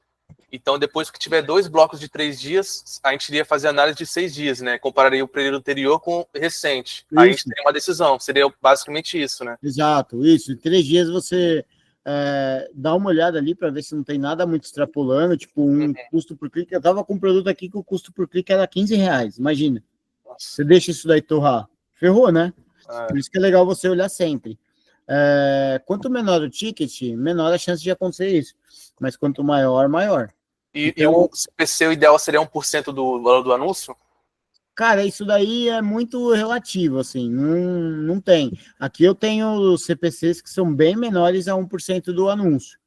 Então, depois que tiver 2 blocos de 3 dias, a gente iria fazer análise de 6 dias, né? Compararia o período anterior com o recente. Aí a gente teria uma decisão. Seria basicamente isso, né? Exato, isso. Em 3 dias você dá uma olhada ali para ver se não tem nada muito extrapolando, tipo custo por clique. Eu tava com um produto aqui que o custo por clique era R$15, imagina. Você deixa isso daí torrar. Ferrou, né? Por isso que é legal você olhar sempre. Quanto menor o ticket, menor a chance de acontecer isso. Mas quanto maior, maior. E o CPC, o ideal seria 1% do valor do anúncio? Cara, isso daí é muito relativo, assim, não tem. Aqui eu tenho CPCs que são bem menores a 1% do anúncio.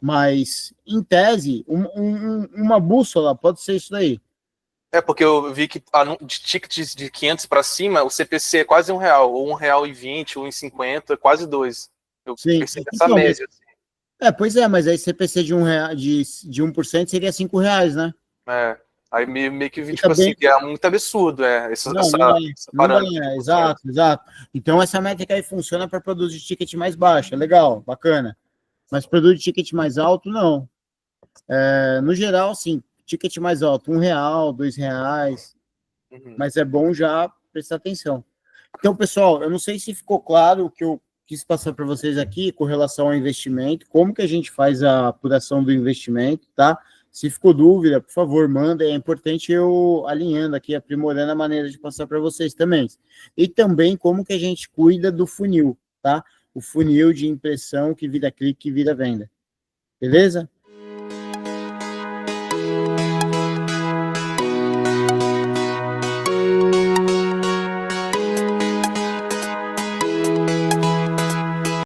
Mas, em tese, uma bússola pode ser isso daí. Porque eu vi que de tickets de 500 para cima, o CPC é quase R$1, ou R$1,20, R$1,50, quase 2. Eu percebi essa média. Pois é, mas aí CPC de de 1% seria R$5, né? Aí meio que vi, tipo assim, que é muito absurdo, exato. Então essa métrica aí funciona para produtos de ticket mais baixo, é legal, bacana. Mas produto de ticket mais alto, não. No geral, assim, ticket mais alto, R$1, R$2, mas é bom já prestar atenção. Então, pessoal, eu não sei se ficou claro o que eu quis passar para vocês aqui com relação ao investimento, como que a gente faz a apuração do investimento, tá? Se ficou dúvida, por favor, manda, é importante eu alinhando aqui, aprimorando a maneira de passar para vocês também. E também como que a gente cuida do funil, tá? O funil de impressão que vira clique, que vira venda. Beleza?